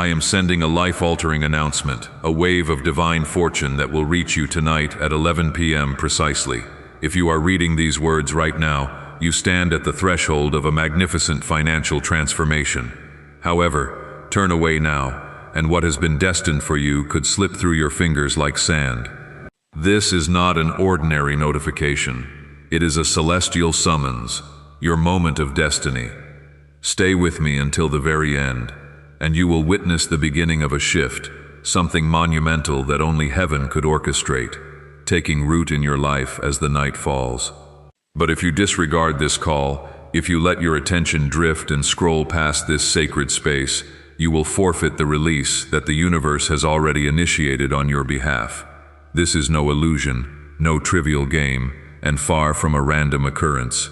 I am sending a life-altering announcement, a wave of divine fortune that will reach you tonight at 11 p.m. precisely. If you are reading these words right now, you stand at the threshold of a magnificent financial transformation. However, turn away now, and what has been destined for you could slip through your fingers like sand. This is not an ordinary notification. It is a celestial summons, your moment of destiny. Stay with me until the very end, and you will witness the beginning of a shift, something monumental that only heaven could orchestrate, taking root in your life as the night falls. But if you disregard this call, if you let your attention drift and scroll past this sacred space, you will forfeit the release that the universe has already initiated on your behalf. This is no illusion, no trivial game, and far from a random occurrence.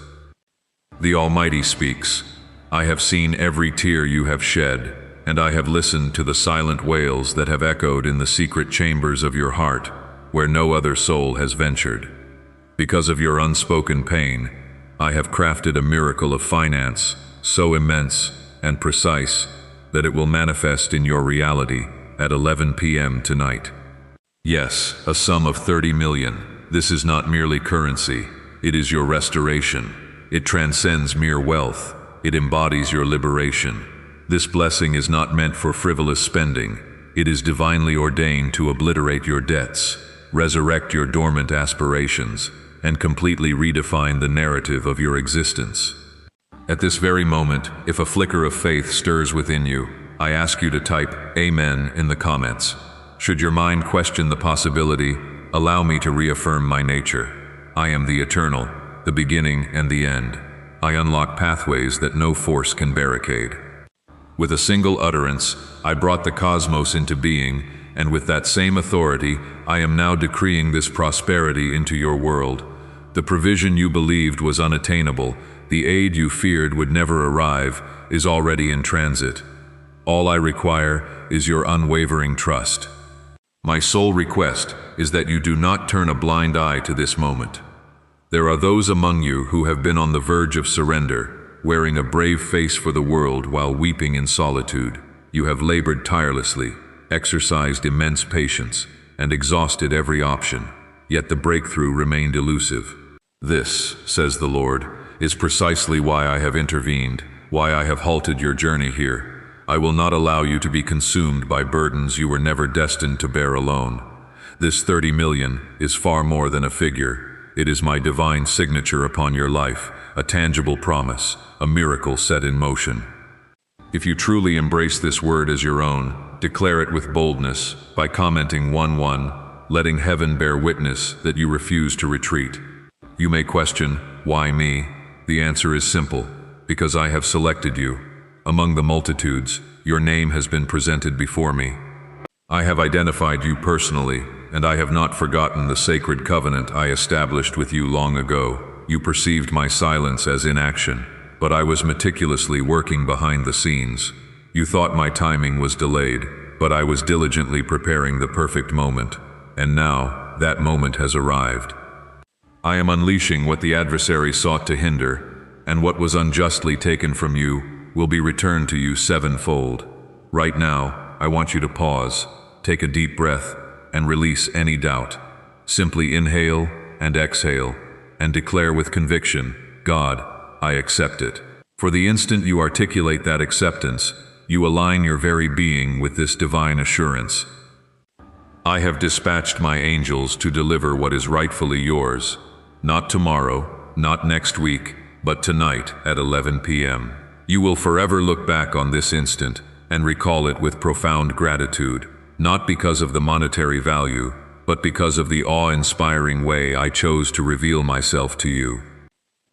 The Almighty speaks. I have seen every tear you have shed, and I have listened to the silent wails that have echoed in the secret chambers of your heart, where no other soul has ventured. Because of your unspoken pain, I have crafted a miracle of finance, so immense and precise that it will manifest in your reality at 11 p.m. tonight. Yes, a sum of 30 million. This is not merely currency. It is your restoration. It transcends mere wealth. It embodies your liberation. This blessing is not meant for frivolous spending. It is divinely ordained to obliterate your debts, resurrect your dormant aspirations, and completely redefine the narrative of your existence. At this very moment, if a flicker of faith stirs within you, I ask you to type Amen in the comments. Should your mind question the possibility, allow me to reaffirm my nature. I am the eternal, the beginning and the end. I unlock pathways that no force can barricade. With a single utterance, I brought the cosmos into being, and with that same authority, I am now decreeing this prosperity into your world. The provision you believed was unattainable, the aid you feared would never arrive, is already in transit. All I require is your unwavering trust. My sole request is that you do not turn a blind eye to this moment. There are those among you who have been on the verge of surrender, wearing a brave face for the world while weeping in solitude. You have labored tirelessly, exercised immense patience, and exhausted every option, yet the breakthrough remained elusive. This, says the Lord, is precisely why I have intervened, why I have halted your journey here. I will not allow you to be consumed by burdens you were never destined to bear alone. This 30 million is far more than a figure. It is my divine signature upon your life, a tangible promise, a miracle set in motion. If you truly embrace this word as your own, declare it with boldness by commenting 11, letting heaven bear witness that you refuse to retreat. You may question, why me? The answer is simple, because I have selected you. Among the multitudes, your name has been presented before me. I have identified you personally, and I have not forgotten the sacred covenant I established with you long ago. You perceived my silence as inaction, but I was meticulously working behind the scenes. You thought my timing was delayed, but I was diligently preparing the perfect moment, and now that moment has arrived. I am unleashing what the adversary sought to hinder, and what was unjustly taken from you will be returned to you sevenfold. Right now, I want you to pause, take a deep breath, and release any doubt. Simply inhale and exhale, and declare with conviction, God, I accept it. For the instant you articulate that acceptance, you align your very being with this divine assurance. I have dispatched my angels to deliver what is rightfully yours, not tomorrow, not next week, but tonight at 11 p.m. You will forever look back on this instant and recall it with profound gratitude, not because of the monetary value, but because of the awe-inspiring way I chose to reveal myself to you.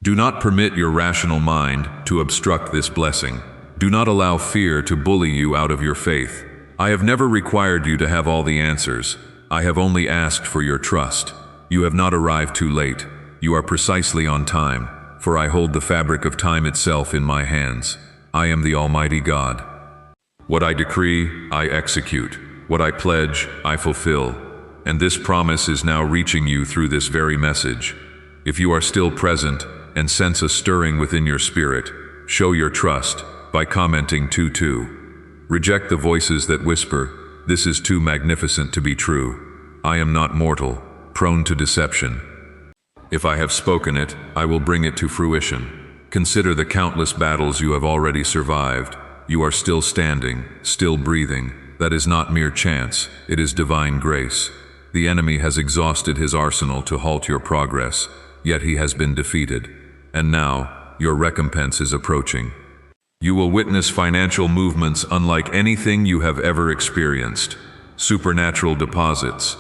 Do not permit your rational mind to obstruct this blessing. Do not allow fear to bully you out of your faith. I have never required you to have all the answers. I have only asked for your trust. You have not arrived too late. You are precisely on time, for I hold the fabric of time itself in my hands. I am the Almighty God. What I decree, I execute. What I pledge, I fulfill. And this promise is now reaching you through this very message. If you are still present and sense a stirring within your spirit, show your trust by commenting 22. Reject the voices that whisper, "This is too magnificent to be true. I am not mortal, prone to deception. If I have spoken it, I will bring it to fruition." Consider the countless battles you have already survived. You are still standing, still breathing. That is not mere chance, it is divine grace. The enemy has exhausted his arsenal to halt your progress, yet he has been defeated. And now, your recompense is approaching. You will witness financial movements unlike anything you have ever experienced. Supernatural deposits,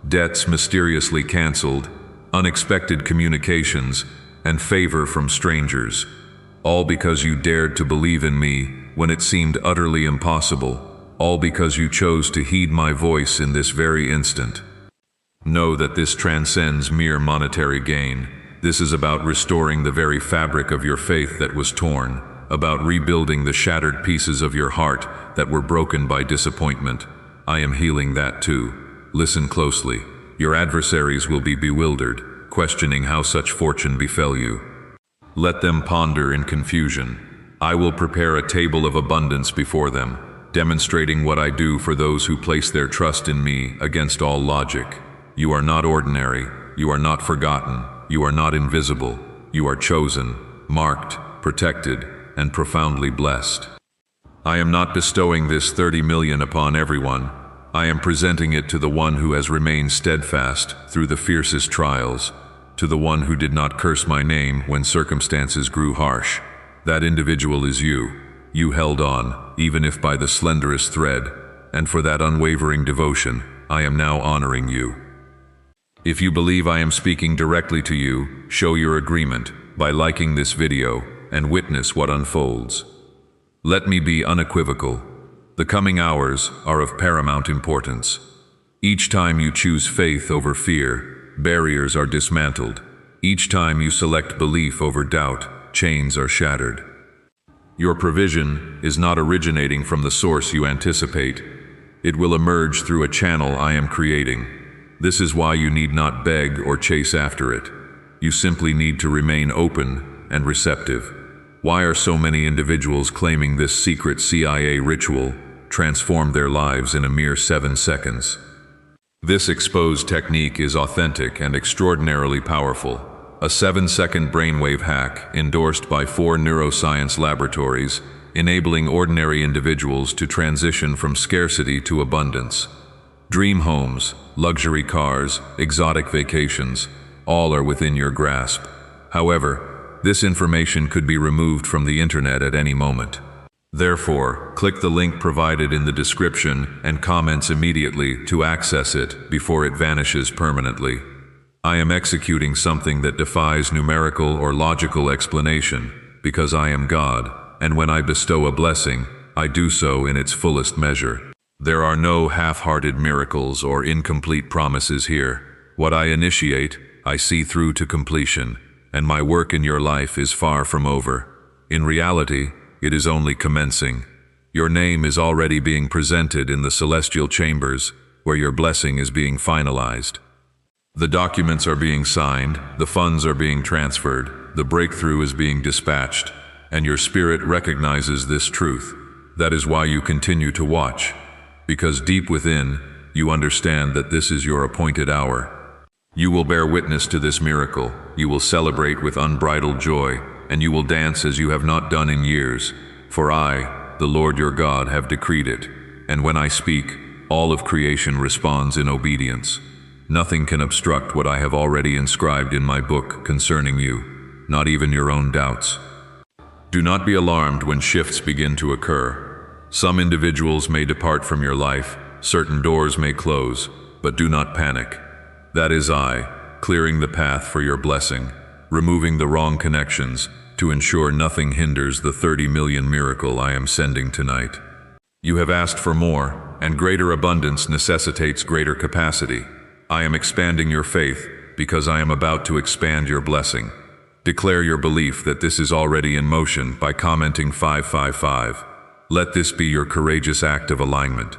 debts mysteriously canceled, unexpected communications, and favor from strangers. All because you dared to believe in me when it seemed utterly impossible. All because you chose to heed my voice in this very instant. Know that this transcends mere monetary gain. This is about restoring the very fabric of your faith that was torn, about rebuilding the shattered pieces of your heart that were broken by disappointment. I am healing that too. Listen closely. Your adversaries will be bewildered, questioning how such fortune befell you. Let them ponder in confusion. I will prepare a table of abundance before them, demonstrating what I do for those who place their trust in me against all logic. You are not ordinary, you are not forgotten, you are not invisible, you are chosen, marked, protected, and profoundly blessed. I am not bestowing this 30 million upon everyone. I am presenting it to the one who has remained steadfast through the fiercest trials, to the one who did not curse my name when circumstances grew harsh. That individual is you. You held on, even if by the slenderest thread, and for that unwavering devotion, I am now honoring you. If you believe I am speaking directly to you, show your agreement by liking this video and witness what unfolds. Let me be unequivocal. The coming hours are of paramount importance. Each time you choose faith over fear, barriers are dismantled. Each time you select belief over doubt, chains are shattered. Your provision is not originating from the source you anticipate. It will emerge through a channel I am creating. This is why you need not beg or chase after it. You simply need to remain open and receptive. Why are so many individuals claiming this secret CIA ritual transformed their lives in a mere 7 seconds? This exposed technique is authentic and extraordinarily powerful. A 7-second brainwave hack endorsed by 4 neuroscience laboratories, enabling ordinary individuals to transition from scarcity to abundance. Dream homes, luxury cars, exotic vacations, all are within your grasp. However, this information could be removed from the internet at any moment. Therefore, click the link provided in the description and comments immediately to access it before it vanishes permanently. I am executing something that defies numerical or logical explanation because I am God, and when I bestow a blessing, I do so in its fullest measure. There are no half-hearted miracles or incomplete promises here. What I initiate, I see through to completion, and my work in your life is far from over. In reality, it is only commencing. Your name is already being presented in the celestial chambers, where your blessing is being finalized. The documents are being signed, the funds are being transferred, the breakthrough is being dispatched, and your spirit recognizes this truth. That is why you continue to watch, because deep within, you understand that this is your appointed hour. You will bear witness to this miracle, you will celebrate with unbridled joy, and you will dance as you have not done in years. For I, the Lord your God, have decreed it, and when I speak, all of creation responds in obedience. Nothing can obstruct what I have already inscribed in my book concerning you, not even your own doubts. Do not be alarmed when shifts begin to occur. Some individuals may depart from your life, certain doors may close, but do not panic. That is I, clearing the path for your blessing, removing the wrong connections to ensure nothing hinders the 30 million miracle I am sending tonight. You have asked for more, and greater abundance necessitates greater capacity. I am expanding your faith because I am about to expand your blessing. Declare your belief that this is already in motion by commenting 555. Let this be your courageous act of alignment.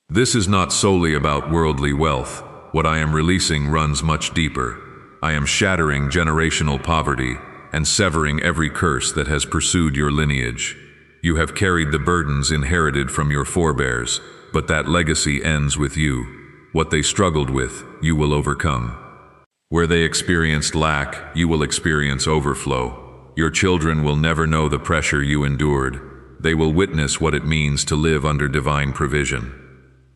This is not solely about worldly wealth. What I am releasing runs much deeper. I am shattering generational poverty and severing every curse that has pursued your lineage. You have carried the burdens inherited from your forebears, but that legacy ends with you. What they struggled with, you will overcome. Where they experienced lack, you will experience overflow. Your children will never know the pressure you endured. They will witness what it means to live under divine provision.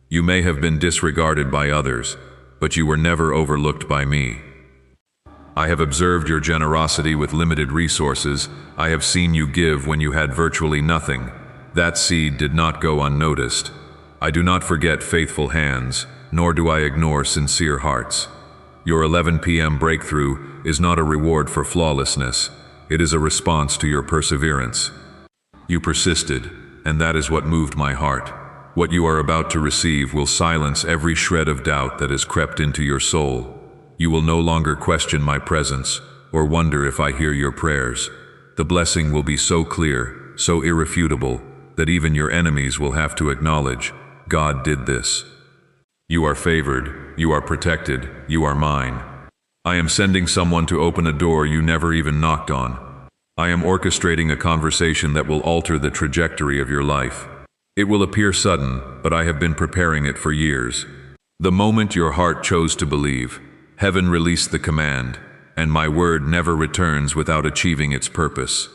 You may have been disregarded by others, but you were never overlooked by me. I have observed your generosity with limited resources. I have seen you give when you had virtually nothing. That seed did not go unnoticed. I do not forget faithful hands, nor do I ignore sincere hearts. Your 11 p.m. breakthrough is not a reward for flawlessness. It is a response to your perseverance. You persisted, and that is what moved my heart. What you are about to receive will silence every shred of doubt that has crept into your soul. You will no longer question my presence or wonder if I hear your prayers. The blessing will be so clear, so irrefutable, that even your enemies will have to acknowledge, God did this. You are favored, you are protected, you are mine. I am sending someone to open a door you never even knocked on. I am orchestrating a conversation that will alter the trajectory of your life. It will appear sudden, but I have been preparing it for years. The moment your heart chose to believe, heaven released the command, and my word never returns without achieving its purpose.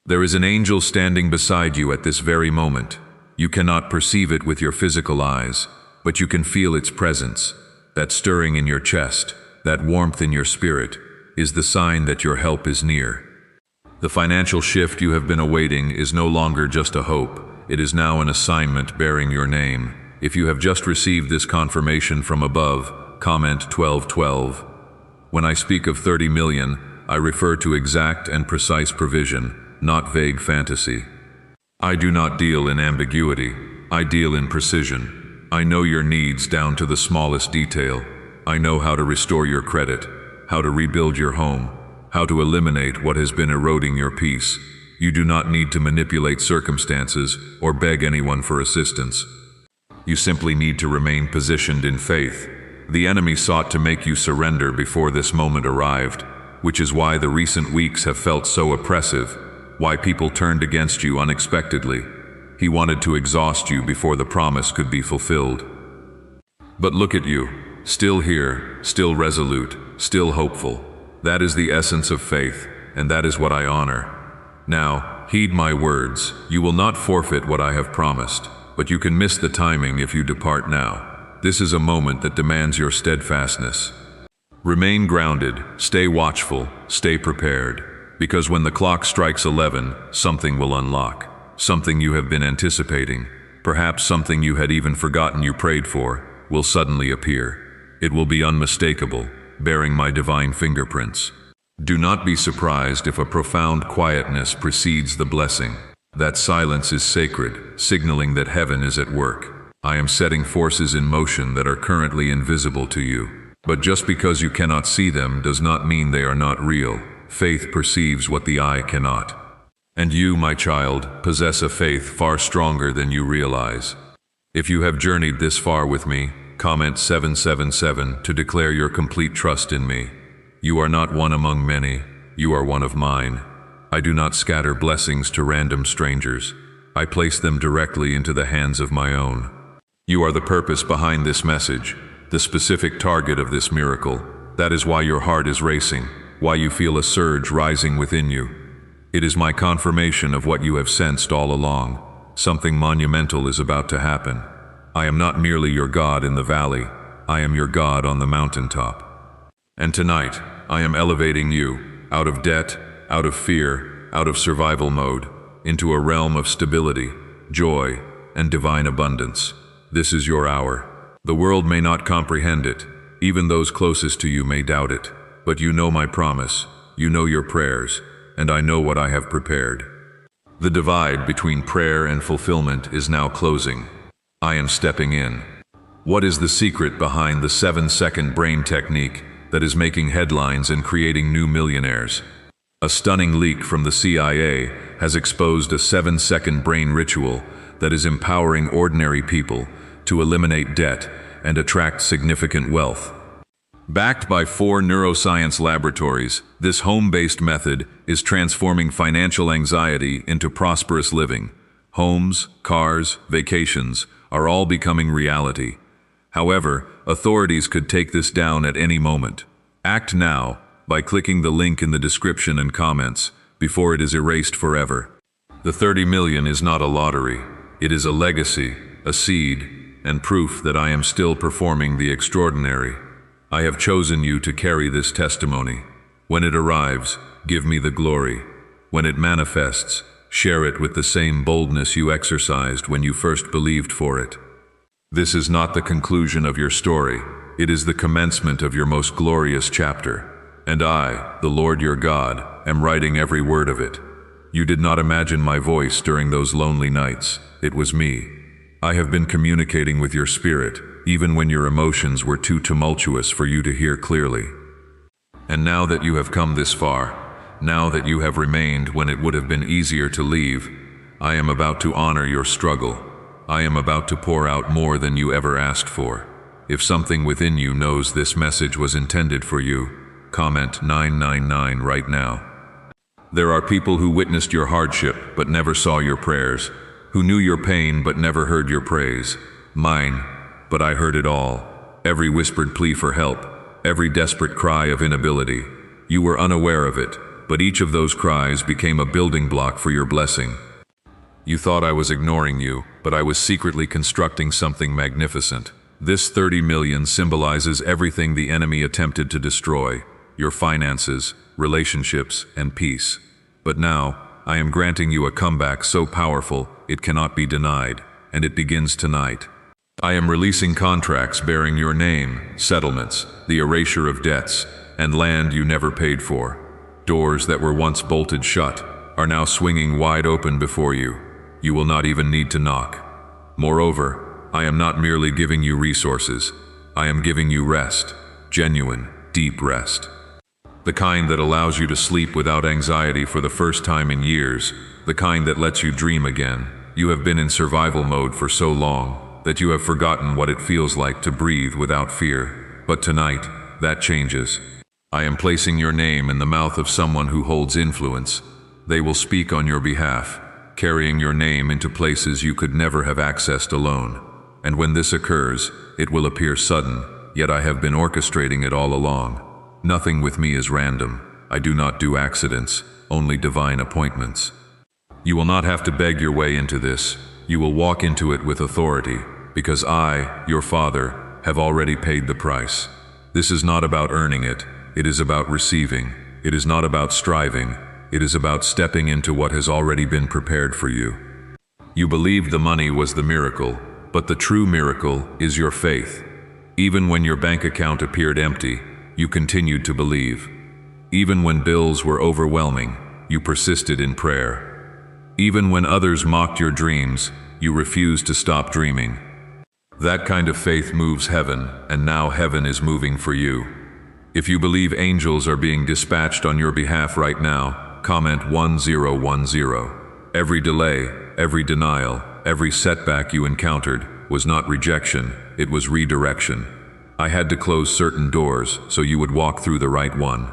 There is an angel standing beside you at this very moment. You cannot perceive it with your physical eyes, but you can feel its presence. That stirring in your chest, that warmth in your spirit, is the sign that your help is near. The financial shift you have been awaiting is no longer just a hope. It is now an assignment bearing your name. If you have just received this confirmation from above, comment 1212. When I speak of 30 million, I refer to exact and precise provision, not vague fantasy. I do not deal in ambiguity. I deal in precision. I know your needs down to the smallest detail. I know how to restore your credit, how to rebuild your home, how to eliminate what has been eroding your peace. You do not need to manipulate circumstances or beg anyone for assistance. You simply need to remain positioned in faith. The enemy sought to make you surrender before this moment arrived, which is why the recent weeks have felt so oppressive, why people turned against you unexpectedly. He wanted to exhaust you before the promise could be fulfilled. But look at you, still here, still resolute, still hopeful. That is the essence of faith, and that is what I honor. Now, heed my words. You will not forfeit what I have promised, but you can miss the timing if you depart now. This is a moment that demands your steadfastness. Remain grounded, stay watchful, stay prepared, because when the clock strikes 11, something will unlock. Something you have been anticipating, perhaps something you had even forgotten you prayed for, will suddenly appear. It will be unmistakable, bearing my divine fingerprints. Do not be surprised if a profound quietness precedes the blessing. That silence is sacred, signaling that heaven is at work. I am setting forces in motion that are currently invisible to you. But just because you cannot see them does not mean they are not real. Faith perceives what the eye cannot. And you, my child, possess a faith far stronger than you realize. If you have journeyed this far with me, comment 777 to declare your complete trust in me. You are not one among many, you are one of mine. I do not scatter blessings to random strangers. I place them directly into the hands of my own. You are the purpose behind this message, the specific target of this miracle. That is why your heart is racing, why you feel a surge rising within you. It is my confirmation of what you have sensed all along. Something monumental is about to happen. I am not merely your God in the valley, I am your God on the mountaintop. And tonight, I am elevating you, out of debt, out of fear, out of survival mode, into a realm of stability, joy, and divine abundance. This is your hour. The world may not comprehend it, even those closest to you may doubt it, but you know my promise, you know your prayers, and I know what I have prepared. The divide between prayer and fulfillment is now closing. I am stepping in. What is the secret behind the 7-second brain technique that is making headlines and creating new millionaires? A stunning leak from the CIA has exposed a 7-second brain ritual that is empowering ordinary people to eliminate debt and attract significant wealth. Backed by 4 neuroscience laboratories, this home-based method is transforming financial anxiety into prosperous living. Homes, cars, vacations are all becoming reality. However, authorities could take this down at any moment. Act now by clicking the link in the description and comments before it is erased forever. The 30 million is not a lottery. It is a legacy, a seed, and proof that I am still performing the extraordinary. I have chosen you to carry this testimony. When it arrives, give me the glory. When it manifests, share it with the same boldness you exercised when you first believed for it. This is not the conclusion of your story. It is the commencement of your most glorious chapter. And I, the Lord your God, am writing every word of it. You did not imagine my voice during those lonely nights. It was me. I have been communicating with your spirit, even when your emotions were too tumultuous for you to hear clearly. And now that you have come this far, now that you have remained when it would have been easier to leave, I am about to honor your struggle. I am about to pour out more than you ever asked for. If something within you knows this message was intended for you, comment 999 right now. There are people who witnessed your hardship but never saw your prayers, who knew your pain but never heard your praise. Mine, but I heard it all. Every whispered plea for help, every desperate cry of inability. You were unaware of it, but each of those cries became a building block for your blessing. You thought I was ignoring you, but I was secretly constructing something magnificent. This 30 million symbolizes everything the enemy attempted to destroy: your finances, relationships, and peace. But now, I am granting you a comeback so powerful it cannot be denied, and it begins tonight. I am releasing contracts bearing your name, settlements, the erasure of debts, and land you never paid for. Doors that were once bolted shut are now swinging wide open before you. You will not even need to knock. Moreover, I am not merely giving you resources. I am giving you rest, genuine, deep rest. The kind that allows you to sleep without anxiety for the first time in years, the kind that lets you dream again. You have been in survival mode for so long that you have forgotten what it feels like to breathe without fear. But tonight, that changes. I am placing your name in the mouth of someone who holds influence. They will speak on your behalf, carrying your name into places you could never have accessed alone. And when this occurs, it will appear sudden, yet I have been orchestrating it all along. Nothing with me is random. I do not do accidents, only divine appointments. You will not have to beg your way into this. You will walk into it with authority, because I, your Father, have already paid the price. This is not about earning it. It is about receiving. It is not about striving. It is about stepping into what has already been prepared for you. You believed the money was the miracle, but the true miracle is your faith. Even when your bank account appeared empty, you continued to believe. Even when bills were overwhelming, you persisted in prayer. Even when others mocked your dreams, you refused to stop dreaming. That kind of faith moves heaven, and now heaven is moving for you. If you believe angels are being dispatched on your behalf right now, comment 1010. Every delay, every denial, every setback you encountered was not rejection, it was redirection. I had to close certain doors so you would walk through the right one.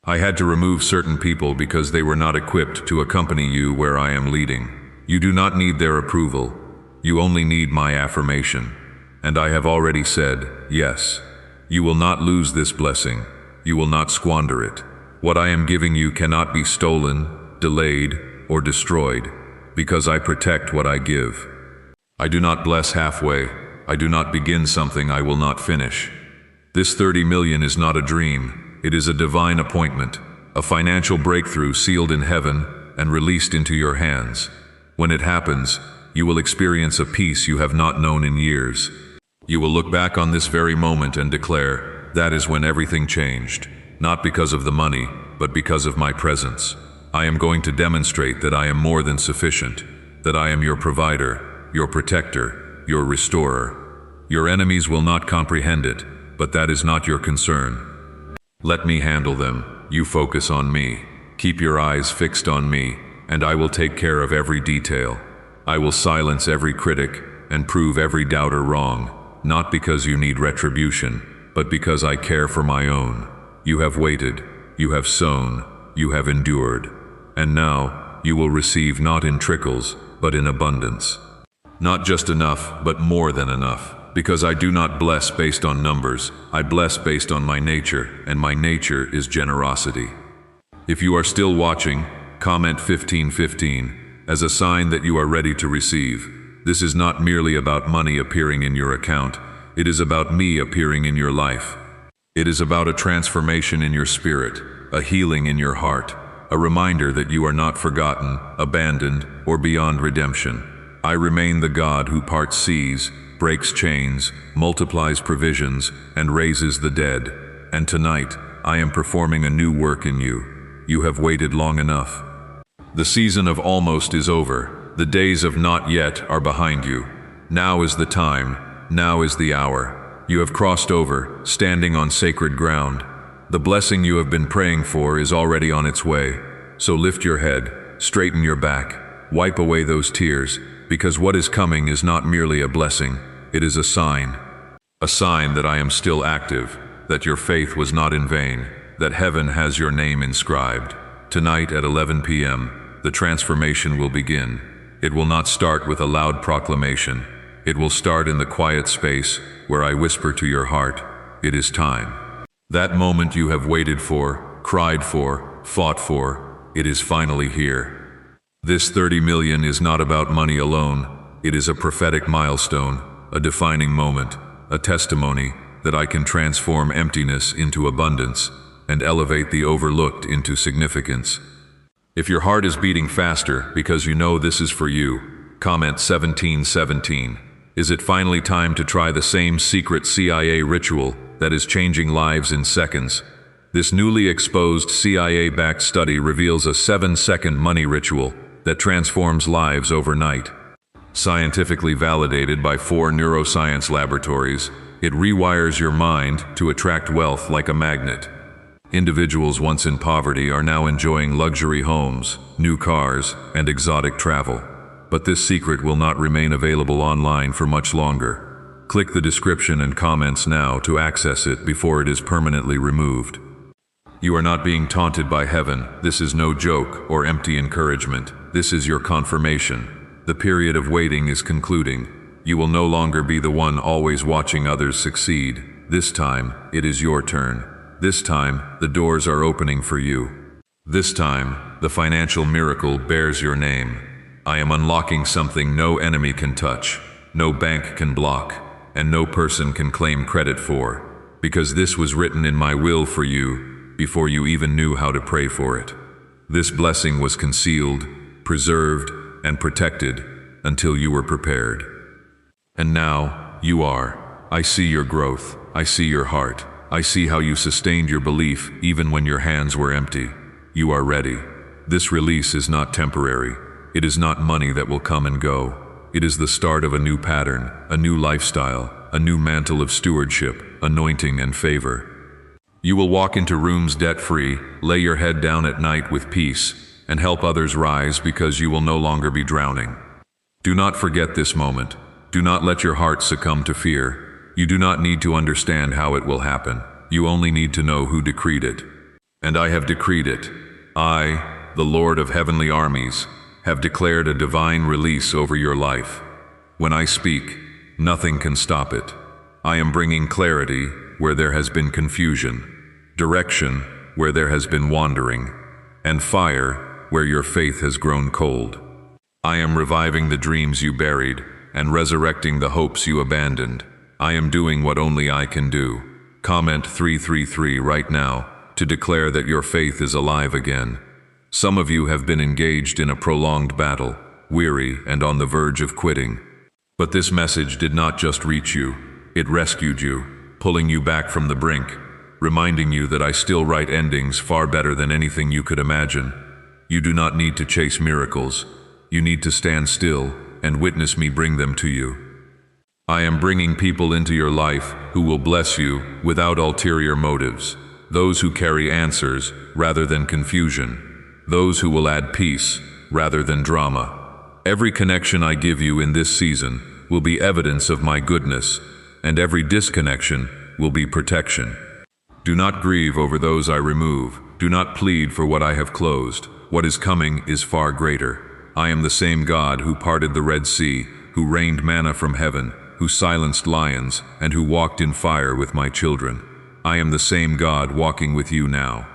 I had to remove certain people because they were not equipped to accompany you where I am leading. You do not need their approval. You only need my affirmation. And I have already said, yes. You will not lose this blessing. You will not squander it. What I am giving you cannot be stolen, delayed, or destroyed, because I protect what I give. I do not bless halfway. I do not begin something I will not finish. This 30 million is not a dream. It is a divine appointment, a financial breakthrough sealed in heaven and released into your hands. When it happens, you will experience a peace you have not known in years. You will look back on this very moment and declare, that is when everything changed, not because of the money, but because of my presence. I am going to demonstrate that I am more than sufficient, that I am your provider, your protector, your restorer. Your enemies will not comprehend it, but that is not your concern. Let me handle them. You focus on me. Keep your eyes fixed on me, and I will take care of every detail. I will silence every critic and prove every doubter wrong, not because you need retribution, but because I care for my own. You have waited, you have sown, you have endured, and now you will receive not in trickles, but in abundance. Not just enough, but more than enough. Because I do not bless based on numbers, I bless based on my nature, and my nature is generosity. If you are still watching, comment 1515 as a sign that you are ready to receive. This is not merely about money appearing in your account, it is about me appearing in your life. It is about a transformation in your spirit, a healing in your heart, a reminder that you are not forgotten, abandoned, or beyond redemption. I remain the God who parts seas, breaks chains, multiplies provisions, and raises the dead. And tonight, I am performing a new work in you. You have waited long enough. The season of almost is over. The days of not yet are behind you. Now is the time. Now is the hour. You have crossed over, standing on sacred ground. The blessing you have been praying for is already on its way. So lift your head, straighten your back, wipe away those tears, because what is coming is not merely a blessing, it is a sign. A sign that I am still active, that your faith was not in vain, that heaven has your name inscribed. Tonight at 11 p.m., the transformation will begin. It will not start with a loud proclamation. It will start in the quiet space where I whisper to your heart, it is time. That moment you have waited for, cried for, fought for, it is finally here. This 30 million is not about money alone. It is a prophetic milestone, a defining moment, a testimony that I can transform emptiness into abundance and elevate the overlooked into significance. If your heart is beating faster because you know this is for you, comment 1717. Is it finally time to try the same secret CIA ritual that is changing lives in seconds? This newly exposed CIA-backed study reveals a 7-second money ritual that transforms lives overnight. Scientifically validated by 4 neuroscience laboratories, it rewires your mind to attract wealth like a magnet. Individuals once in poverty are now enjoying luxury homes, new cars, and exotic travel. But this secret will not remain available online for much longer. Click the description and comments now to access it before it is permanently removed. You are not being taunted by heaven. This is no joke or empty encouragement. This is your confirmation. The period of waiting is concluding. You will no longer be the one always watching others succeed. This time, it is your turn. This time, the doors are opening for you. This time, the financial miracle bears your name. I am unlocking something no enemy can touch, no bank can block, and no person can claim credit for, because this was written in my will for you before you even knew how to pray for it. This blessing was concealed, preserved, and protected until you were prepared. And now, you are. I see your growth. I see your heart. I see how you sustained your belief even when your hands were empty. You are ready. This release is not temporary. It is not money that will come and go. It is the start of a new pattern, a new lifestyle, a new mantle of stewardship, anointing, and favor. You will walk into rooms debt-free, lay your head down at night with peace, and help others rise because you will no longer be drowning. Do not forget this moment. Do not let your heart succumb to fear. You do not need to understand how it will happen. You only need to know who decreed it. And I have decreed it. I, the Lord of heavenly armies, have declared a divine release over your life. When I speak, nothing can stop it. I am bringing clarity where there has been confusion, direction where there has been wandering, and fire where your faith has grown cold. I am reviving the dreams you buried and resurrecting the hopes you abandoned. I am doing what only I can do. Comment 333 right now to declare that your faith is alive again. Some of you have been engaged in a prolonged battle, weary and on the verge of quitting. But this message did not just reach you, it rescued you, pulling you back from the brink, reminding you that I still write endings far better than anything you could imagine. You do not need to chase miracles. You need to stand still and witness me bring them to you. I am bringing people into your life who will bless you without ulterior motives, those who carry answers rather than confusion, those who will add peace rather than drama. Every connection I give you in this season will be evidence of my goodness, and every disconnection will be protection. Do not grieve over those I remove. Do not plead for what I have closed. What is coming is far greater. I am the same God who parted the Red Sea, who rained manna from heaven, who silenced lions, and who walked in fire with my children. I am the same God walking with you now.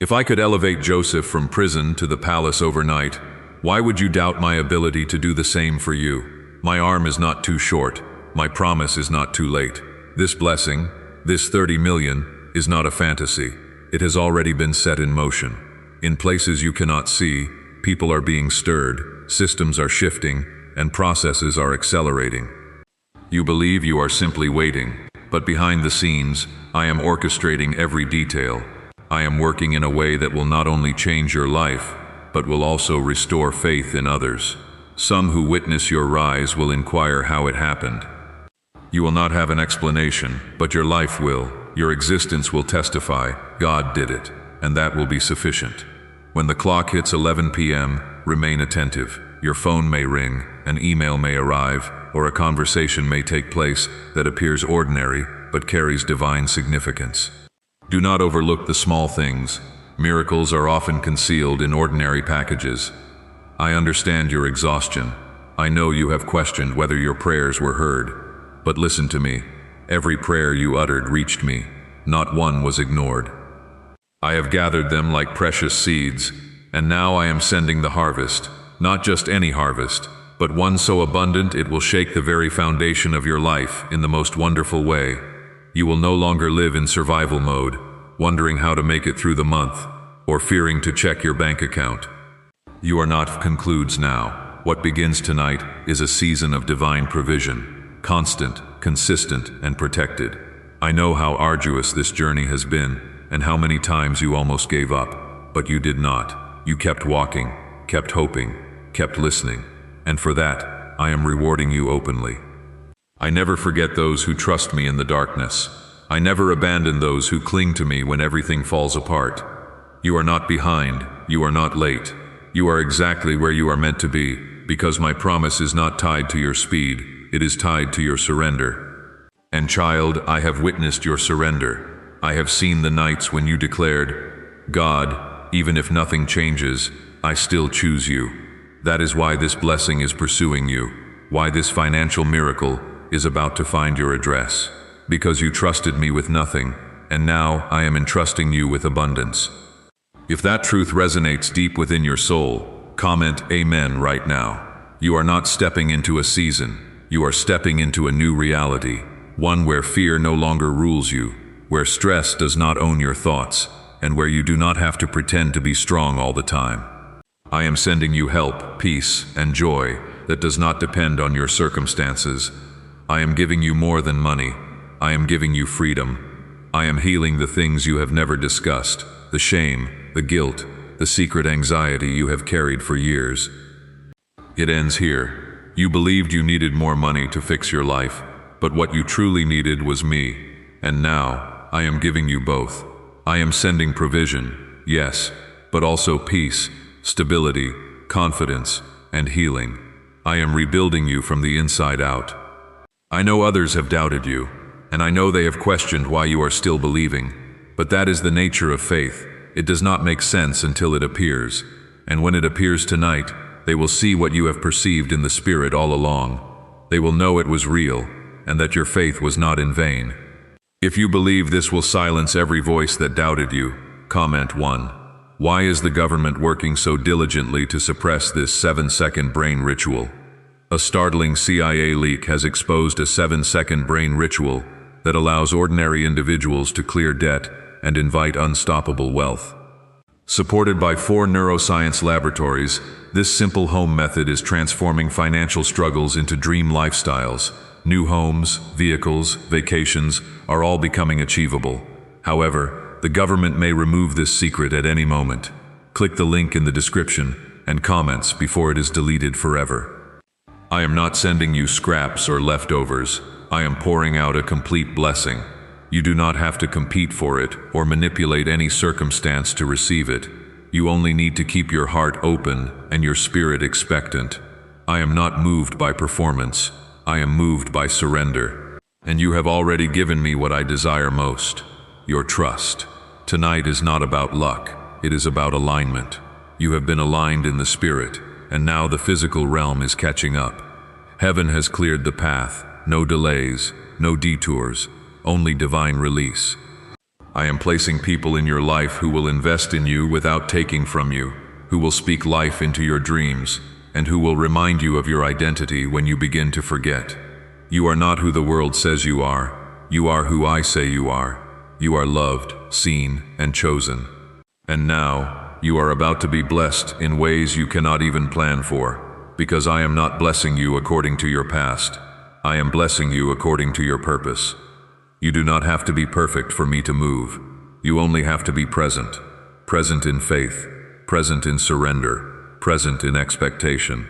If I could elevate Joseph from prison to the palace overnight, why would you doubt my ability to do the same for you? My arm is not too short. My promise is not too late. This blessing, this 30 million, is not a fantasy. It has already been set in motion. In places you cannot see, people are being stirred, systems are shifting, and processes are accelerating. You believe you are simply waiting, but behind the scenes, I am orchestrating every detail. I am working in a way that will not only change your life, but will also restore faith in others. Some who witness your rise will inquire how it happened. You will not have an explanation, but your life will. Your existence will testify, God did it, and that will be sufficient. When the clock hits 11 p.m., remain attentive. Your phone may ring, an email may arrive, or a conversation may take place that appears ordinary but carries divine significance. Do not overlook the small things. Miracles are often concealed in ordinary packages. I understand your exhaustion. I know you have questioned whether your prayers were heard. But listen to me. Every prayer you uttered reached me. Not one was ignored. I have gathered them like precious seeds, and now I am sending the harvest. Not just any harvest, but one so abundant it will shake the very foundation of your life in the most wonderful way. You will no longer live in survival mode, wondering how to make it through the month, or fearing to check your bank account. You are not concludes now. What begins tonight is a season of divine provision, constant, consistent, and protected. I know how arduous this journey has been, and how many times you almost gave up, but you did not. You kept walking, kept hoping, kept listening, and for that, I am rewarding you openly. I never forget those who trust me in the darkness. I never abandon those who cling to me when everything falls apart. You are not behind, you are not late. You are exactly where you are meant to be, because my promise is not tied to your speed, it is tied to your surrender. And child, I have witnessed your surrender. I have seen the nights when you declared, God, even if nothing changes, I still choose you. That is why this blessing is pursuing you, why this financial miracle is about to find your address. Because you trusted me with nothing, and now I am entrusting you with abundance. If that truth resonates deep within your soul, comment Amen right now. You are not stepping into a season, you are stepping into a new reality, one where fear no longer rules you, where stress does not own your thoughts, and where you do not have to pretend to be strong all the time. I am sending you help, peace, and joy that does not depend on your circumstances. I am giving you more than money. I am giving you freedom. I am healing the things you have never discussed, the shame, the guilt, the secret anxiety you have carried for years. It ends here. You believed you needed more money to fix your life, but what you truly needed was me. And now, I am giving you both. I am sending provision, yes, but also peace, stability, confidence, and healing. I am rebuilding you from the inside out. I know others have doubted you, and I know they have questioned why you are still believing, but that is the nature of faith. It does not make sense until it appears, and when it appears tonight, they will see what you have perceived in the Spirit all along. They will know it was real, and that your faith was not in vain. If you believe this will silence every voice that doubted you, comment 1. Why is the government working so diligently to suppress this 7-second brain ritual? A startling CIA leak has exposed a 7-second brain ritual that allows ordinary individuals to clear debt and invite unstoppable wealth. Supported by 4 neuroscience laboratories, this simple home method is transforming financial struggles into dream lifestyles. New homes, vehicles, vacations are all becoming achievable. However, the government may remove this secret at any moment. Click the link in the description and comments before it is deleted forever. I am not sending you scraps or leftovers. I am pouring out a complete blessing. You do not have to compete for it or manipulate any circumstance to receive it. You only need to keep your heart open and your spirit expectant. I am not moved by performance. I am moved by surrender. And you have already given me what I desire most, your trust. Tonight is not about luck. It is about alignment. You have been aligned in the Spirit. and now the physical realm is catching up. Heaven has cleared the path, no delays, no detours, only divine release. I am placing people in your life who will invest in you without taking from you, who will speak life into your dreams, and who will remind you of your identity when you begin to forget. You are not who the world says you are who I say you are. You are loved, seen, and chosen. And now, you are about to be blessed in ways you cannot even plan for, because I am not blessing you according to your past. I am blessing you according to your purpose. You do not have to be perfect for me to move. You only have to be present. Present in faith, present in surrender, present in expectation.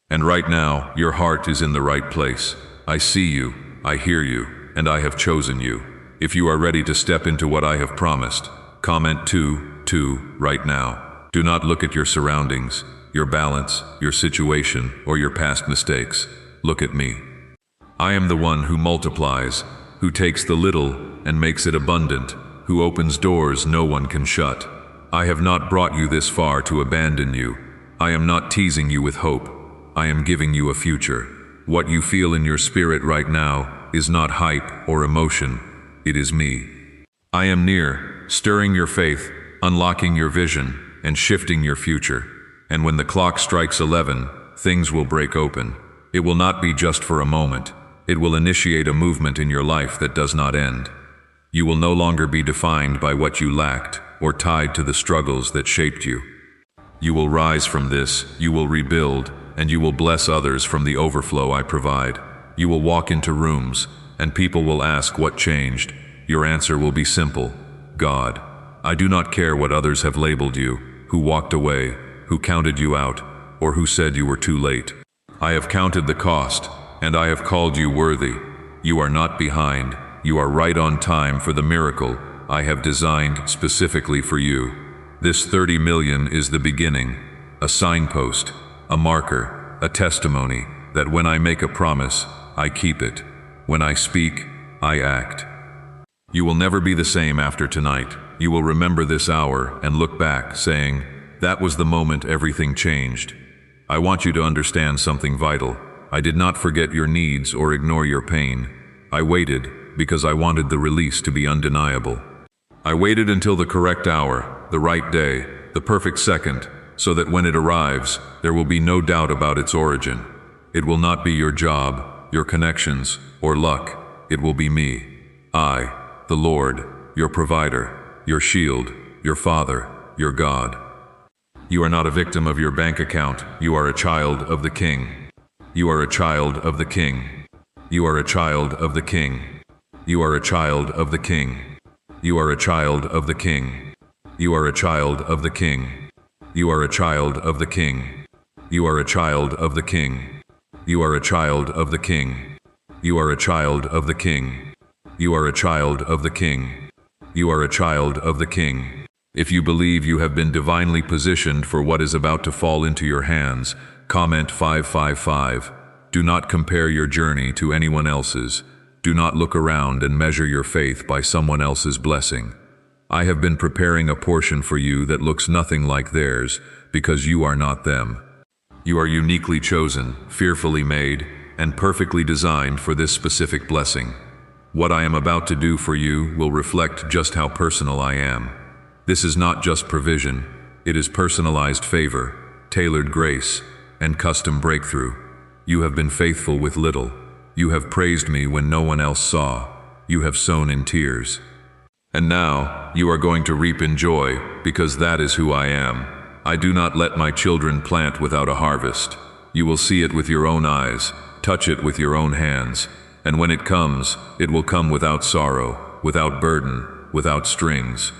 And right now, your heart is in the right place. I see you, I hear you, and I have chosen you. If you are ready to step into what I have promised, comment 2 right now. Do not look at your surroundings, your balance, your situation, or your past mistakes. Look at me. I am the one who multiplies, who takes the little and makes it abundant, who opens doors no one can shut. I have not brought you this far to abandon you. I am not teasing you with hope. I am giving you a future. What you feel in your spirit right now is not hype or emotion. It is me. I am near, stirring your faith, unlocking your vision, and shifting your future. And when the clock strikes 11, things will break open. It will not be just for a moment. It will initiate a movement in your life that does not end. You will no longer be defined by what you lacked or tied to the struggles that shaped you. You will rise from this, you will rebuild, and you will bless others from the overflow I provide. You will walk into rooms, and people will ask what changed. Your answer will be simple: God. I do not care what others have labeled you, who walked away, who counted you out, or who said you were too late. I have counted the cost, and I have called you worthy. You are not behind. You are right on time for the miracle I have designed specifically for you. This 30 million is the beginning, a signpost, a marker, a testimony that when I make a promise, I keep it. When I speak, I act. You will never be the same after tonight. You will remember this hour and look back, saying, "That was the moment everything changed." I want you to understand something vital. I did not forget your needs or ignore your pain. I waited because I wanted the release to be undeniable. I waited until the correct hour, the right day, the perfect second, so that when it arrives, there will be no doubt about its origin. It will not be your job, your connections, or luck. It will be me. I, the Lord, your provider, your shield, your Father, your God. You are not a victim of your bank account. You are a child of the King. You are a child of the King. You are a child of the King. You are a child of the King. You are a child of the King. You are a child of the King. You are a child of the King. You are a child of the King. You are a child of the King. You are a child of the King. You are a child of the King. You are a child of the King. If you believe you have been divinely positioned for what is about to fall into your hands, comment 555. Do not compare your journey to anyone else's. Do not look around and measure your faith by someone else's blessing. I have been preparing a portion for you that looks nothing like theirs, because you are not them. You are uniquely chosen, fearfully made, and perfectly designed for this specific blessing. What I am about to do for you will reflect just how personal I am. This is not just provision, it is personalized favor, tailored grace, and custom breakthrough. You have been faithful with little. You have praised me when no one else saw. You have sown in tears. And now, you are going to reap in joy, because that is who I am. I do not let my children plant without a harvest. You will see it with your own eyes, touch it with your own hands, and when it comes, it will come without sorrow, without burden, without strings.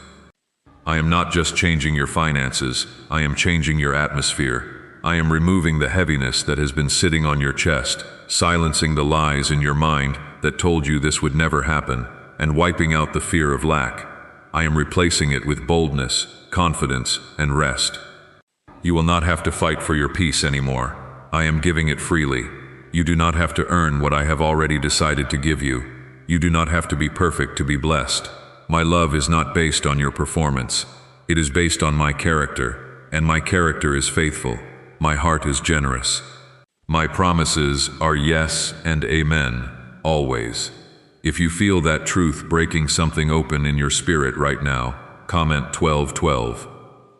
I am not just changing your finances, I am changing your atmosphere. I am removing the heaviness that has been sitting on your chest, silencing the lies in your mind that told you this would never happen, and wiping out the fear of lack. I am replacing it with boldness, confidence, and rest. You will not have to fight for your peace anymore. I am giving it freely. You do not have to earn what I have already decided to give you. You do not have to be perfect to be blessed. My love is not based on your performance. It is based on my character, and my character is faithful. My heart is generous. My promises are yes and amen, always. If you feel that truth breaking something open in your spirit right now, comment 1212.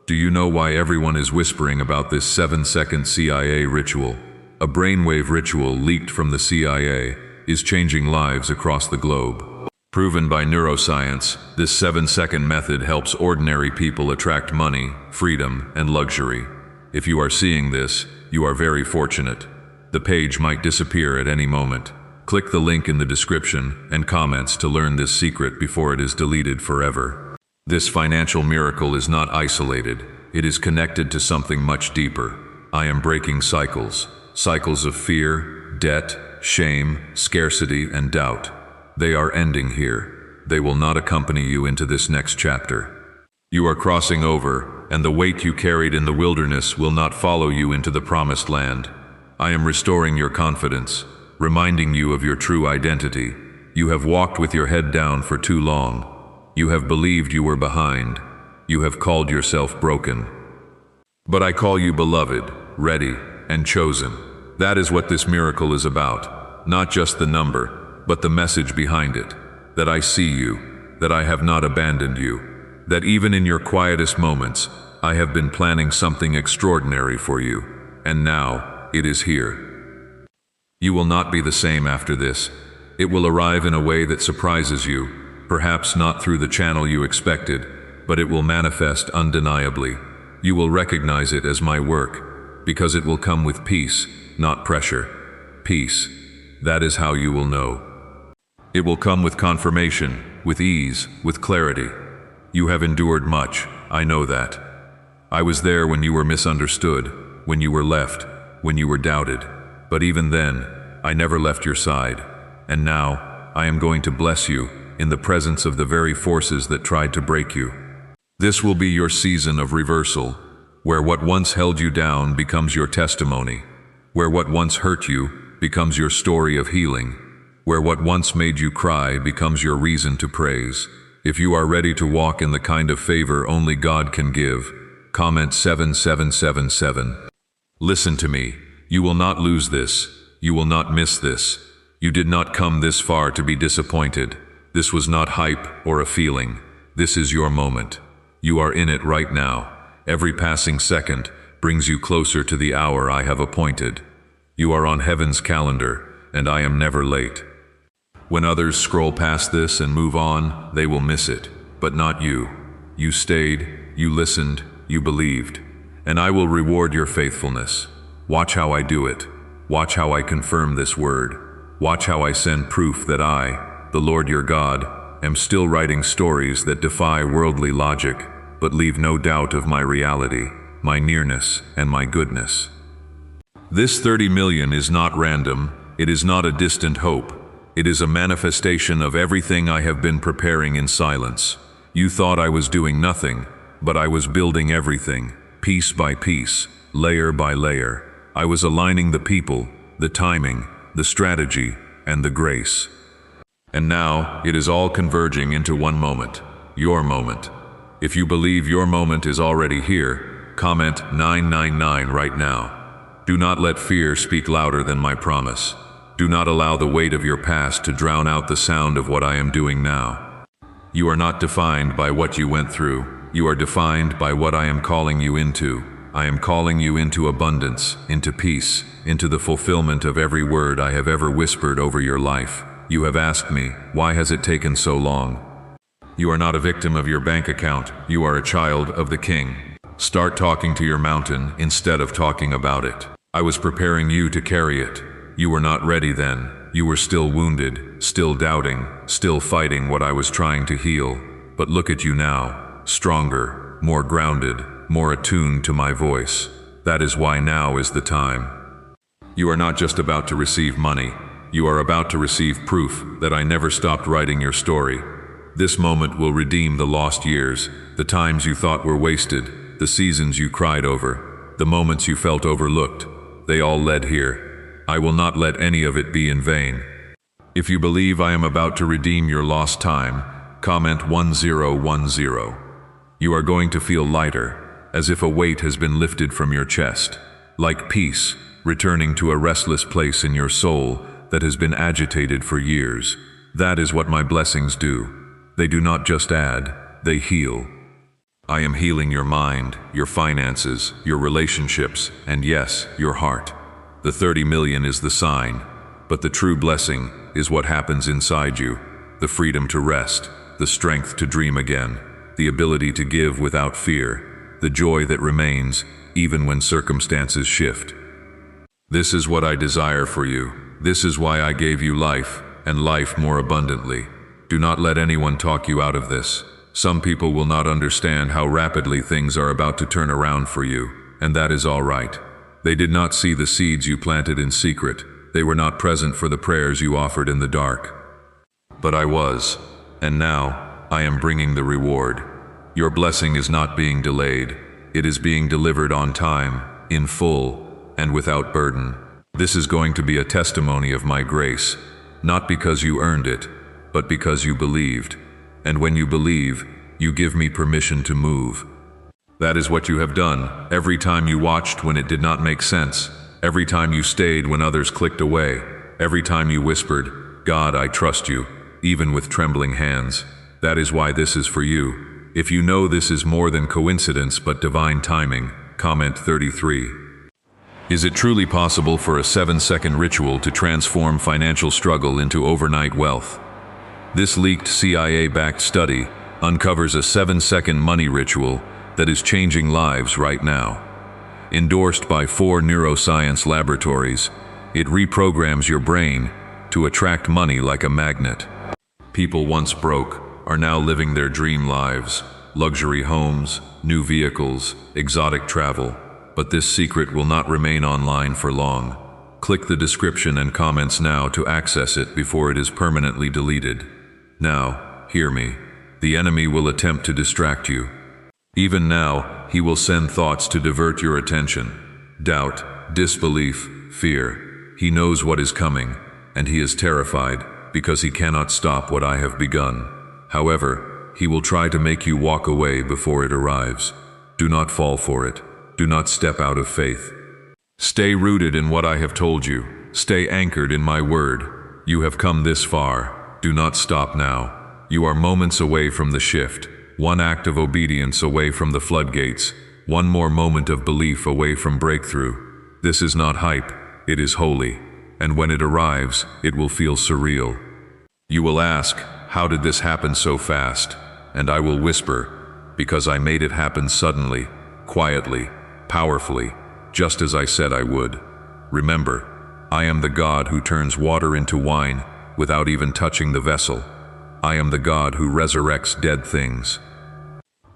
Do you know why everyone is whispering about this 7-second CIA ritual? A brainwave ritual leaked from the CIA is changing lives across the globe. Proven by neuroscience, this 7-second method helps ordinary people attract money, freedom, and luxury. If you are seeing this, you are very fortunate. The page might disappear at any moment. Click the link in the description and comments to learn this secret before it is deleted forever. This financial miracle is not isolated. It is connected to something much deeper. I am breaking cycles. Cycles of fear, debt, shame, scarcity, and doubt. They are ending here. They will not accompany you into this next chapter. You are crossing over, and the weight you carried in the wilderness will not follow you into the promised land. I am restoring your confidence, reminding you of your true identity. You have walked with your head down for too long. You have believed you were behind. You have called yourself broken. But I call you beloved, ready, and chosen. That is what this miracle is about. Not just the number, but the message behind it. That I see you, that I have not abandoned you, that even in your quietest moments, I have been planning something extraordinary for you. And now, it is here. You will not be the same after this. It will arrive in a way that surprises you, perhaps not through the channel you expected, but it will manifest undeniably. You will recognize it as my work, because it will come with peace, not pressure. Peace. That is how you will know. It will come with confirmation, with ease, with clarity. You have endured much, I know that. I was there when you were misunderstood, when you were left, when you were doubted. But even then, I never left your side. And now, I am going to bless you in the presence of the very forces that tried to break you. This will be your season of reversal, where what once held you down becomes your testimony, where what once hurt you becomes your story of healing, where what once made you cry becomes your reason to praise. If you are ready to walk in the kind of favor only God can give, comment 7777. Listen to me. You will not lose this. You will not miss this. You did not come this far to be disappointed. This was not hype or a feeling. This is your moment. You are in it right now. Every passing second brings you closer to the hour I have appointed. You are on heaven's calendar, and I am never late. When others scroll past this and move on, they will miss it, but not you. You stayed, you listened, you believed, and I will reward your faithfulness. Watch how I do it. Watch how I confirm this word. Watch how I send proof that I, the Lord your God, am still writing stories that defy worldly logic, but leave no doubt of my reality, my nearness, and my goodness. This 30 million is not random. It is not a distant hope. It is a manifestation of everything I have been preparing in silence. You thought I was doing nothing, but I was building everything, piece by piece, layer by layer. I was aligning the people, the timing, the strategy, and the grace. And now, it is all converging into one moment, your moment. If you believe your moment is already here, comment 999 right now. Do not let fear speak louder than my promise. Do not allow the weight of your past to drown out the sound of what I am doing now. You are not defined by what you went through. You are defined by what I am calling you into. I am calling you into abundance, into peace, into the fulfillment of every word I have ever whispered over your life. You have asked me, why has it taken so long? You are not a victim of your bank account. You are a child of the King. Start talking to your mountain instead of talking about it. I was preparing you to carry it. You were not ready then. You were still wounded, still doubting, still fighting what I was trying to heal. But look at you now, stronger, more grounded, more attuned to my voice. That is why now is the time. You are not just about to receive money. You are about to receive proof that I never stopped writing your story. This moment will redeem the lost years, the times you thought were wasted, the seasons you cried over, the moments you felt overlooked. They all led here. I will not let any of it be in vain. If you believe I am about to redeem your lost time, comment 1010. You are going to feel lighter, as if a weight has been lifted from your chest. like peace, returning to a restless place in your soul that has been agitated for years. That is what my blessings do. They do not just add, they heal. I am healing your mind, your finances, your relationships, and yes, your heart. The 30 million is the sign, but the true blessing is what happens inside you. The freedom to rest, the strength to dream again, the ability to give without fear, the joy that remains even when circumstances shift. This is what I desire for you. This is why I gave you life, and life more abundantly. Do not let anyone talk you out of this. Some people will not understand how rapidly things are about to turn around for you, and that is all right. They did not see the seeds you planted in secret. They were not present for the prayers you offered in the dark. But I was, and now I am bringing the reward. Your blessing is not being delayed. It is being delivered on time, in full, and without burden. This is going to be a testimony of my grace, not because you earned it, but because you believed. And when you believe, you give me permission to move. That is what you have done. Every time you watched when it did not make sense, every time you stayed when others clicked away, every time you whispered, "God, I trust you," even with trembling hands. That is why this is for you. If you know this is more than coincidence but divine timing, comment 33. Is it truly possible for a 7-second ritual to transform financial struggle into overnight wealth? This leaked CIA-backed study uncovers a 7-second money ritual that is changing lives right now. Endorsed by 4 neuroscience laboratories, it reprograms your brain to attract money like a magnet. People once broke are now living their dream lives, luxury homes, new vehicles, exotic travel. But this secret will not remain online for long. Click the description and comments now to access it before it is permanently deleted. Now, hear me. The enemy will attempt to distract you. Even now, he will send thoughts to divert your attention. Doubt, disbelief, fear. He knows what is coming, and he is terrified because he cannot stop what I have begun. However, he will try to make you walk away before it arrives. Do not fall for it. Do not step out of faith. Stay rooted in what I have told you. Stay anchored in my word. You have come this far. Do not stop now. You are moments away from the shift. One act of obedience away from the floodgates. One more moment of belief away from breakthrough. This is not hype. It is holy. And when it arrives, it will feel surreal. You will ask, how did this happen so fast? And I will whisper, because I made it happen suddenly, quietly, powerfully, just as I said I would. Remember, I am the God who turns water into wine without even touching the vessel. I am the God who resurrects dead things.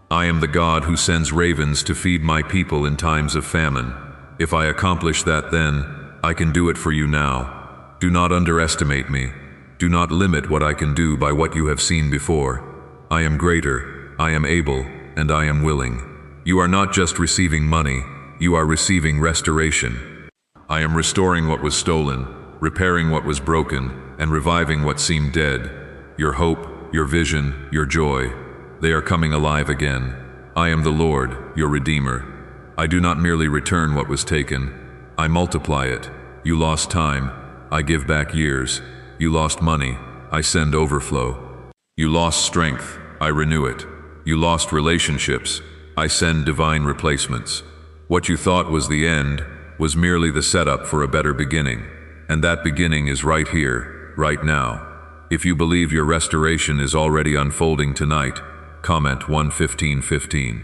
I am the God who sends ravens to feed my people in times of famine. If I accomplish that then, I can do it for you now. Do not underestimate me. Do not limit what I can do by what you have seen before. I am greater, I am able, and I am willing. You are not just receiving money, you are receiving restoration. I am restoring what was stolen, repairing what was broken, and reviving what seemed dead. Your hope, your vision, your joy, they are coming alive again. I am the Lord, your Redeemer. I do not merely return what was taken, I multiply it. You lost time, I give back years. You lost money, I send overflow. You lost strength, I renew it. You lost relationships, I send divine replacements. What you thought was the end was merely the setup for a better beginning. And that beginning is right here, right now. If you believe your restoration is already unfolding tonight, comment 1:15:15.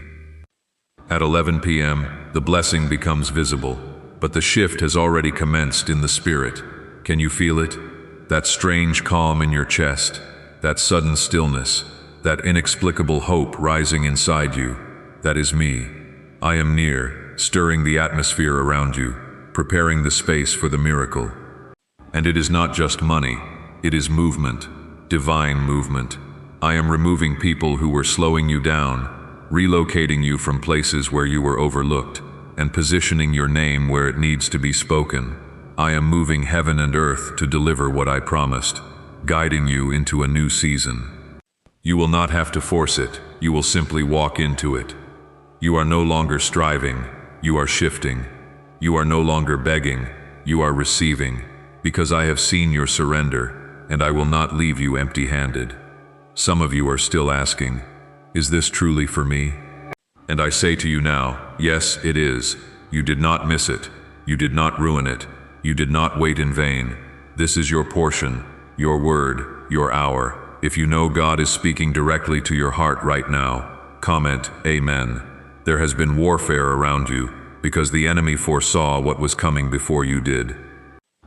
At 11 p.m., the blessing becomes visible, but the shift has already commenced in the spirit. Can you feel it? That strange calm in your chest, that sudden stillness, that inexplicable hope rising inside you. That is me. I am near, stirring the atmosphere around you, preparing the space for the miracle. And it is not just money, it is movement, divine movement. I am removing people who were slowing you down, relocating you from places where you were overlooked, and positioning your name where it needs to be spoken. I am moving heaven and earth to deliver what I promised, guiding you into a new season. You will not have to force it, you will simply walk into it. You are no longer striving, you are shifting. You are no longer begging, you are receiving, because I have seen your surrender, and I will not leave you empty-handed. Some of you are still asking, is this truly for me? And I say to you now, yes, it is. You did not miss it. You did not ruin it. You did not wait in vain. This is your portion, your word, your hour. If you know God is speaking directly to your heart right now, comment, Amen. There has been warfare around you, because the enemy foresaw what was coming before you did.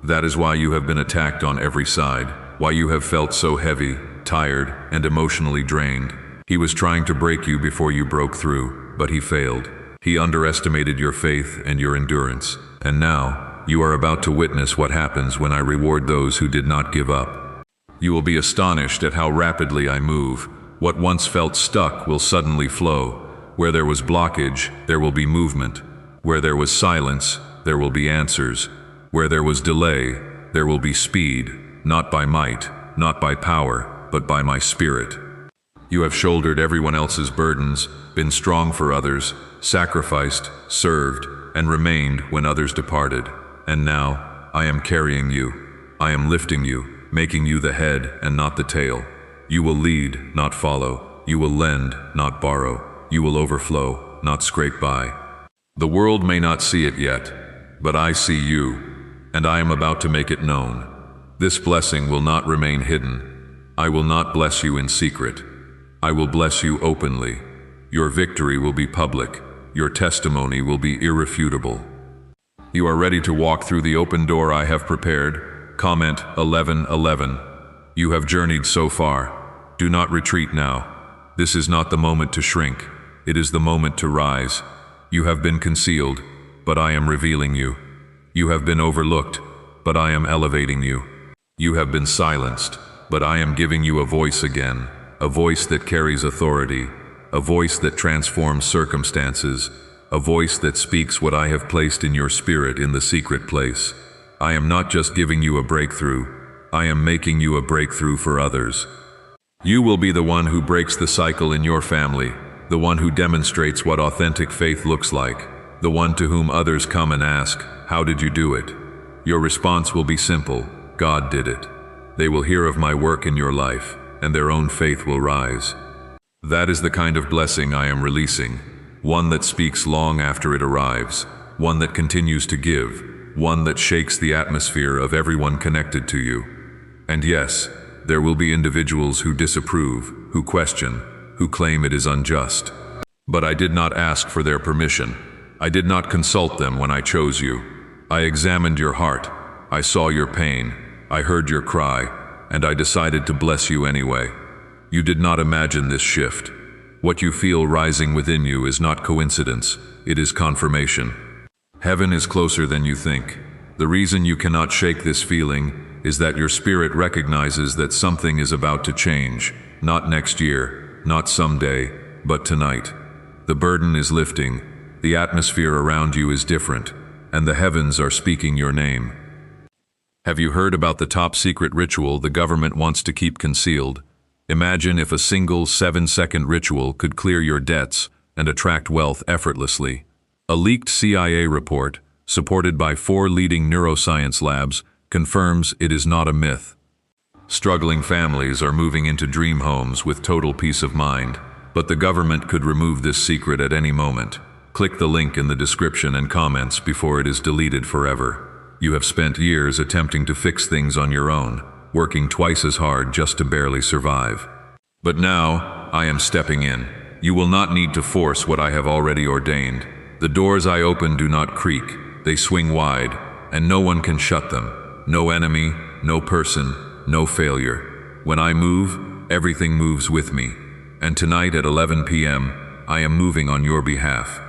That is why you have been attacked on every side, why you have felt so heavy, tired, and emotionally drained. He was trying to break you before you broke through, but he failed. He underestimated your faith and your endurance. And now, you are about to witness what happens when I reward those who did not give up. You will be astonished at how rapidly I move. What once felt stuck will suddenly flow. Where there was blockage, there will be movement. Where there was silence, there will be answers. Where there was delay, there will be speed, not by might, not by power, but by my spirit. You have shouldered everyone else's burdens, been strong for others, sacrificed, served, and remained when others departed. And now, I am carrying you. I am lifting you, making you the head and not the tail. You will lead, not follow. You will lend, not borrow. You will overflow, not scrape by. The world may not see it yet, but I see you, and I am about to make it known. This blessing will not remain hidden. I will not bless you in secret. I will bless you openly. Your victory will be public. Your testimony will be irrefutable. You are ready to walk through the open door I have prepared. Comment 11:11. You have journeyed so far. Do not retreat now. This is not the moment to shrink. It is the moment to rise. You have been concealed, but I am revealing you. You have been overlooked, but I am elevating you. You have been silenced, but I am giving you a voice again. A voice that carries authority, a voice that transforms circumstances, a voice that speaks what I have placed in your spirit in the secret place. I am not just giving you a breakthrough, I am making you a breakthrough for others. You will be the one who breaks the cycle in your family, the one who demonstrates what authentic faith looks like, the one to whom others come and ask, how did you do it? Your response will be simple, God did it. They will hear of my work in your life, and their own faith will rise. That is the kind of blessing I am releasing, one that speaks long after it arrives, one that continues to give, one that shakes the atmosphere of everyone connected to you. And yes, there will be individuals who disapprove, who question, who claim it is unjust. But I did not ask for their permission. I did not consult them when I chose you. I examined your heart. I saw your pain. I heard your cry. And I decided to bless you anyway. You did not imagine this shift. What you feel rising within you is not coincidence, it is confirmation. Heaven is closer than you think. The reason you cannot shake this feeling is that your spirit recognizes that something is about to change, not next year, not someday, but tonight. The burden is lifting, the atmosphere around you is different, and the heavens are speaking your name. Have you heard about the top secret ritual the government wants to keep concealed? Imagine if a single 7-second ritual could clear your debts and attract wealth effortlessly. A leaked CIA report, supported by 4 leading neuroscience labs, confirms it is not a myth. Struggling families are moving into dream homes with total peace of mind, but the government could remove this secret at any moment. Click the link in the description and comments before it is deleted forever. You have spent years attempting to fix things on your own, working twice as hard just to barely survive. But now, I am stepping in. You will not need to force what I have already ordained. The doors I open do not creak, they swing wide, and no one can shut them. No enemy, no person, no failure. When I move, everything moves with me. And tonight at 11 p.m., I am moving on your behalf.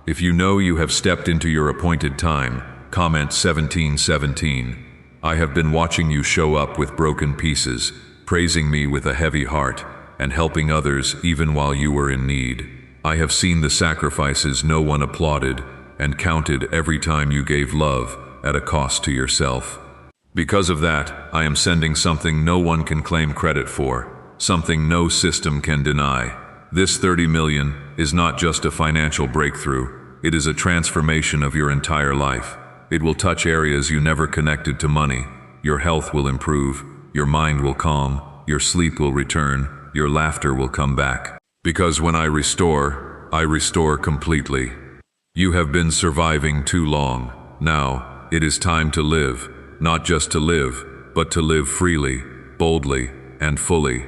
If you know you have stepped into your appointed time, comment 1717. I have been watching you show up with broken pieces, praising me with a heavy heart, and helping others even while you were in need. I have seen the sacrifices no one applauded, and counted every time you gave love at a cost to yourself. Because of that, I am sending something no one can claim credit for, something no system can deny. This 30 million is not just a financial breakthrough, It is a transformation of your entire life. It will touch areas you never connected to money. Your health will improve, your mind will calm, your sleep will return, your laughter will come back. Because when I restore completely. You have been surviving too long. Now, it is time to live, not just to live, but to live freely, boldly, and fully.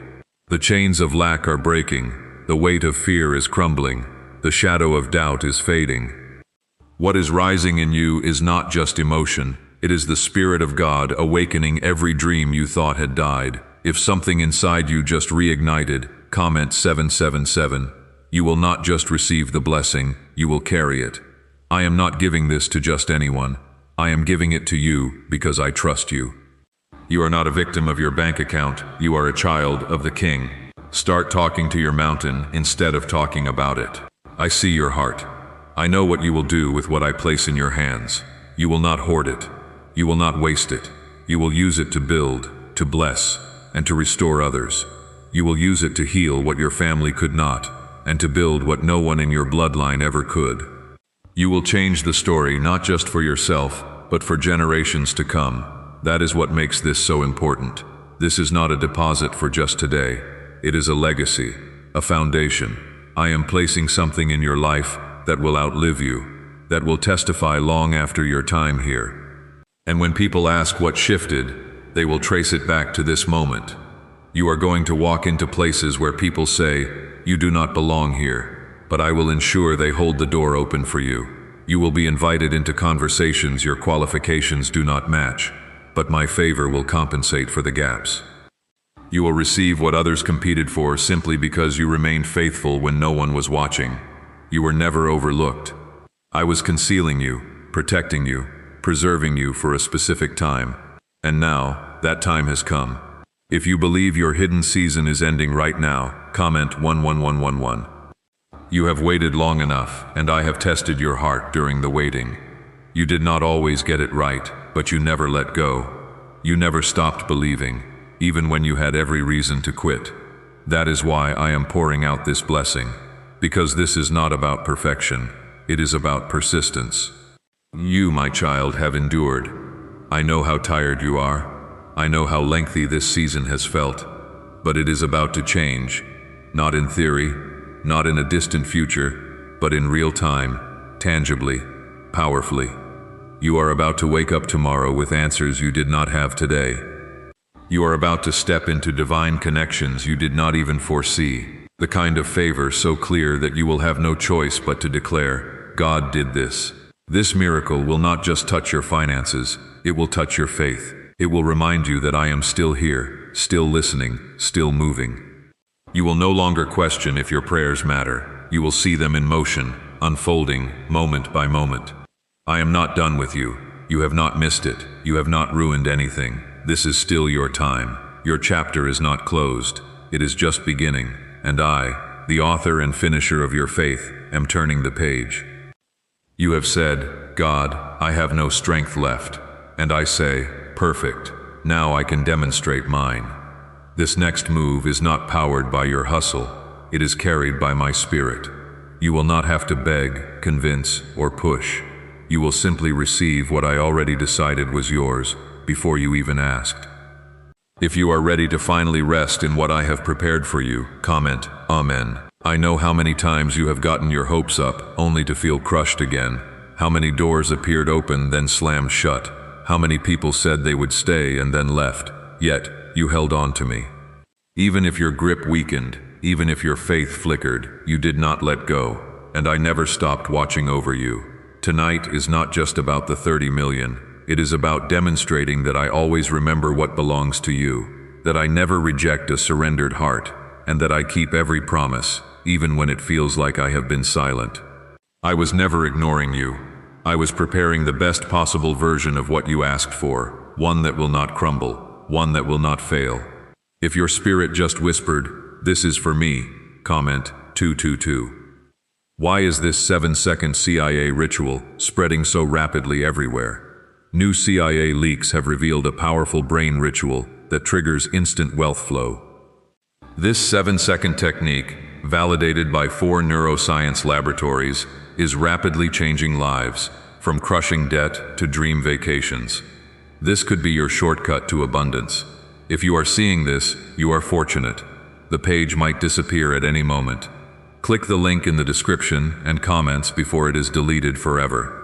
The chains of lack are breaking, the weight of fear is crumbling, the shadow of doubt is fading. What is rising in you is not just emotion, it is the Spirit of God awakening every dream you thought had died. If something inside you just reignited, comment 777. You will not just receive the blessing, you will carry it. I am not giving this to just anyone. I am giving it to you because I trust you. You are not a victim of your bank account, you are a child of the King. Start talking to your mountain instead of talking about it. I see your heart. I know what you will do with what I place in your hands. You will not hoard it. You will not waste it. You will use it to build, to bless, and to restore others. You will use it to heal what your family could not, and to build what no one in your bloodline ever could. You will change the story not just for yourself, but for generations to come. That is what makes this so important. This is not a deposit for just today. It is a legacy, a foundation. I am placing something in your life that will outlive you, that will testify long after your time here. And when people ask what shifted, they will trace it back to this moment. You are going to walk into places where people say, "You do not belong here," but I will ensure they hold the door open for you. You will be invited into conversations your qualifications do not match, but my favor will compensate for the gaps. You will receive what others competed for simply because you remained faithful when no one was watching. You were never overlooked. I was concealing you, protecting you, preserving you for a specific time. And now, that time has come. If you believe your hidden season is ending right now, comment 11111. You have waited long enough, and I have tested your heart during the waiting. You did not always get it right, but you never let go. You never stopped believing, even when you had every reason to quit. That is why I am pouring out this blessing, because this is not about perfection, it is about persistence. You, my child, have endured. I know how tired you are. I know how lengthy this season has felt, but it is about to change, not in theory, not in a distant future, but in real time, tangibly, powerfully. You are about to wake up tomorrow with answers you did not have today. You are about to step into divine connections you did not even foresee, the kind of favor so clear that you will have no choice but to declare, "God did this." This miracle will not just touch your finances, it will touch your faith. It will remind you that I am still here, still listening, still moving. You will no longer question if your prayers matter. You will see them in motion, unfolding, moment by moment. I am not done with you. You have not missed it. You have not ruined anything. This is still your time. Your chapter is not closed. It is just beginning. And I, the author and finisher of your faith, am turning the page. You have said, "God, I have no strength left." And I say, "Perfect. Now I can demonstrate mine." This next move is not powered by your hustle. It is carried by my Spirit. You will not have to beg, convince, or push. You will simply receive what I already decided was yours before you even asked. If you are ready to finally rest in what I have prepared for you, comment, "Amen." I know how many times you have gotten your hopes up only to feel crushed again. How many doors appeared open then slammed shut. How many people said they would stay and then left, yet you held on to me. Even if your grip weakened, even if your faith flickered, you did not let go, and I never stopped watching over you. Tonight is not just about the 30 million. It is about demonstrating that I always remember what belongs to you, that I never reject a surrendered heart, and that I keep every promise, even when it feels like I have been silent. I was never ignoring you. I was preparing the best possible version of what you asked for, one that will not crumble, one that will not fail. If your spirit just whispered, "This is for me," comment 222. Why is this 7-second CIA ritual spreading so rapidly everywhere? New CIA leaks have revealed a powerful brain ritual that triggers instant wealth flow. This 7-second technique, validated by 4 neuroscience laboratories, is rapidly changing lives, from crushing debt to dream vacations. This could be your shortcut to abundance. If you are seeing this, you are fortunate. The page might disappear at any moment. Click the link in the description and comments before it is deleted forever.